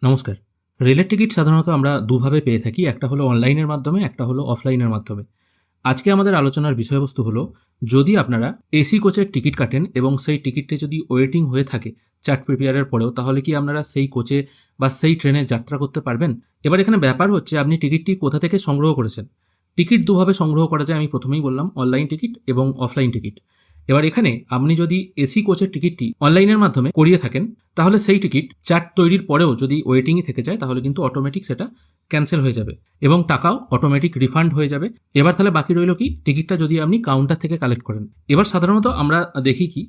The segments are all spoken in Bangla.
নমস্কার। রেলের টিকিট সাধারণত আমরা দুভাবে পেয়ে থাকি। একটা হলো অনলাইনের মাধ্যমে, একটা হলো অফলাইনের মাধ্যমে। আজকে আমাদের আলোচনার বিষয়বস্তু হলো, যদি আপনারা এসি কোচের টিকিট কাটেন এবং সেই টিকিটটি যদি ওয়েটিং হয়ে থাকে চার্ট প্রিপেয়ারের পরেও, তাহলে কি আপনারা সেই কোচে বা সেই ট্রেনে যাত্রা করতে পারবেন? এবার এখানে ব্যাপার হচ্ছে আপনি টিকিটটি কোথা থেকে সংগ্রহ করেছেন। টিকিট দুভাবে সংগ্রহ করা যায়, আমি প্রথমেই বললাম, অনলাইন টিকিট এবং অফলাইন টিকিট। এবার এখানে আপনি যদি এসি কোচের টিকিটটি অনলাইনের মাধ্যমে করিয়ে থাকেন, তাহলে সেই টিকিট চার্ট তৈরির পরেও যদি ওয়েটিংই থেকে যায়, তাহলে কিন্তু অটোমেটিক সেটা ক্যান্সেল হয়ে যাবে এবং টাকাও অটোমেটিক রিফান্ড হয়ে যাবে। এবার তাহলে বাকি রইল কি, টিকিটটা যদি আপনি কাউন্টার থেকে কালেক্ট করেন। এবার সাধারণত আমরা দেখি কি,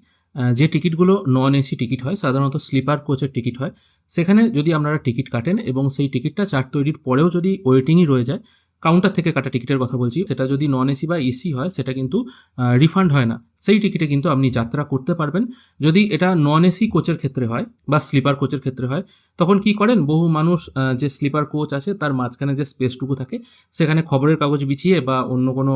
যে টিকিটগুলো নন এসি টিকিট হয়, সাধারণত স্লিপার কোচের টিকিট হয়, সেখানে যদি আপনারা টিকিট কাটেন এবং সেই টিকিটটা চার্ট তৈরির পরেও যদি ওয়েটিংই রয়ে যায়, কাউন্টার থেকে কাটা টিকিটের কথা বলছি, সেটা যদি নন এসি বা এসি হয়, সেটা কিন্তু রিফান্ড হয় না। সেই টিকিটে কিন্তু আপনি যাত্রা করতে পারবেন। যদি এটা নন এসি কোচের ক্ষেত্রে হয় বা স্লিপার কোচের ক্ষেত্রে হয়, তখন কি করেন, বহু মানুষ যে স্লিপার কোচ আছে তার মাঝখানে যে স্পেসটুকু থাকে, সেখানে খবরের কাগজ বিছিয়ে বা অন্য কোনো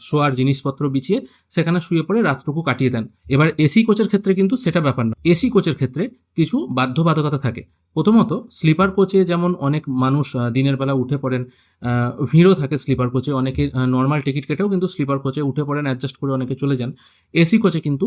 শোয়ার জিনিসপত্র বিছিয়ে সেখানে শুয়ে পড়ে রাতটুকু কাটিয়ে দেন। এবার এসি কোচের ক্ষেত্রে কিন্তু সেটা ব্যাপার না। এসি কোচের ক্ষেত্রে কিছু বাধ্যবাধকতা থাকে। প্রথমত, স্লিপার কোচে যেমন অনেক মানুষ দিনের বেলা উঠে পড়েন, ভিড়ও থাকে স্লিপার কোচে, অনেকে নর্মাল টিকিট কেটেও কিন্তু স্লিপার কোচে উঠে পড়েন, অ্যাডজাস্ট করে অনেকে চলে যান। এসি কোচে কিন্তু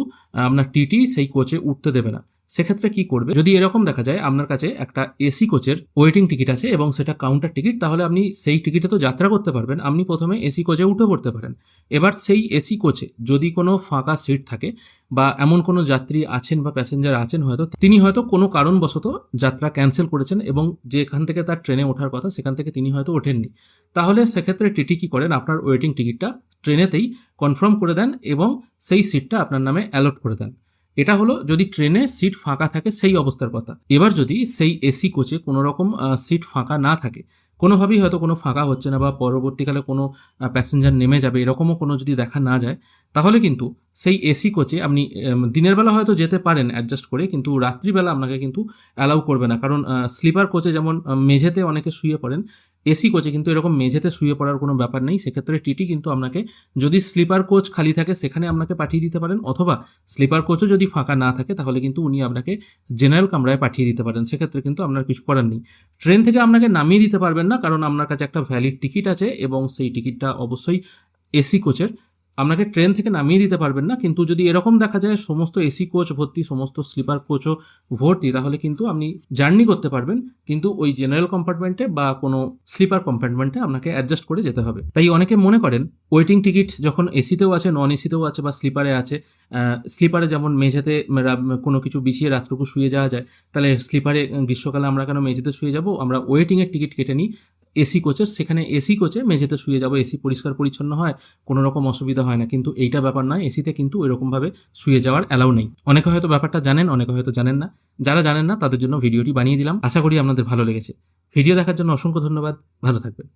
আপনার টিটি সেই কোচে উঠতে দেবে না। সেক্ষেত্রে কি করবে, যদি এরকম দেখা যায় আপনার কাছে একটা এসি কোচের ওয়েটিং টিকিট আছে এবং সেটা কাউন্টার টিকিট, তাহলে আপনি সেই টিকিটে তো যাত্রা করতে পারবেন। আপনি প্রথমে এসি কোচে উঠে পড়তে পারেন। এবার সেই এসি কোচে যদি কোনো ফাঁকা সিট থাকে বা এমন কোনো যাত্রী আছেন বা প্যাসেঞ্জার আছেন, হয়তো তিনি হয়তো কোনো কারণবশত যাত্রা ক্যান্সেল করেছেন এবং যেখান থেকে তার ট্রেনে ওঠার কথা সেখান থেকে তিনি হয়তো ওঠেননি, তাহলে সেক্ষেত্রে টিটি কি করেন, আপনার ওয়েটিং টিকিটটা ট্রেনেতেই কনফার্ম করে দেন এবং সেই সিটটা আপনার নামে অ্যালট করে দেন। এটা হলো যদি ট্রেনে সিট ফাঁকা থাকে সেই অবস্থার কথা। এবার যদি সেই এসি কোচে কোনো রকম সিট ফাঁকা না থাকে, কোনোভাবেই হয়তো কোনো ফাঁকা হচ্ছে না বা পরবর্তীকালে কোনো প্যাসেঞ্জার নেমে যাবে, এরকমও কোনো যদি দেখা না যায়, তাহলে কিন্তু সেই এসি কোচে আপনি দিনের বেলা হয়তো যেতে পারেন অ্যাডজাস্ট করে, কিন্তু রাত্রিবেলা আপনাকে কিন্তু অ্যালাউ করবে না। কারণ স্লিপার কোচে যেমন মেঝেতে অনেকে শুয়ে পড়েন, এসি কোচে কিন্তু এরকম মেঝেতে শুয়ে পড়ার কোনো ব্যাপার নেই। সেক্ষেত্রে টিটি কিন্তু আপনাকে, যদি স্লিপার কোচ খালি থাকে সেখানে আপনাকে পাঠিয়ে দিতে পারেন, অথবা স্লিপার কোচও যদি ফাঁকা না থাকে তাহলে কিন্তু উনি আপনাকে জেনারেল কামরায় পাঠিয়ে দিতে পারেন। সেক্ষেত্রে কিন্তু আপনার কিছু করার নেই। ট্রেন থেকে আপনাকে নামিয়ে দিতে পারবেন না, কারণ আপনার কাছে একটা ভ্যালিড টিকিট আছে এবং সেই টিকিটটা অবশ্যই এসি কোচের। আপনাকে ট্রেন থেকে নামিয়ে দিতে পারবেন না। কিন্তু যদি এরকম দেখা যায় সমস্ত এসি কোচ ভর্তি, সমস্ত স্লিপার কোচও ভর্তি, তাহলে কিন্তু আপনি জার্নি করতে পারবেন, কিন্তু ওই জেনারেল কম্পার্টমেন্টে বা কোনো স্লিপার কম্পার্টমেন্টে আপনাকে অ্যাডজাস্ট করে যেতে হবে। তাই অনেকে মনে করেন ওয়েটিং টিকিট যখন এসিতেও আছে, নন এসিতেও আছে বা স্লিপারে আছে, স্লিপারে যেমন মেঝেতে কোনো কিছু বিছিয়ে রাতটুকু শুয়ে যাওয়া যায়, তাহলে স্লিপারে গ্রীষ্মকালে আমরা কেন মেঝেতে শুয়ে যাব? আমরা ওয়েটিংয়ের টিকিট কেটে নিই এসি কোচের, সেখানে এসি কোচে মেঝেতে শুয়ে যাবো, এসি পরিষ্কার পরিচ্ছন্ন হয়, কোনো রকম অসুবিধা হয় না। কিন্তু এইটা ব্যাপার নয়, এসিতে কিন্তু ওইরকমভাবে শুয়ে যাওয়ার অ্যালাউ নেই। অনেকে হয়তো ব্যাপারটা জানেন, অনেকে হয়তো জানেন না। যারা জানেন না তাদের জন্য ভিডিওটি বানিয়ে দিলাম। আশা করি আপনাদের ভালো লেগেছে। ভিডিও দেখার জন্য অসংখ্য ধন্যবাদ। ভালো থাকবেন।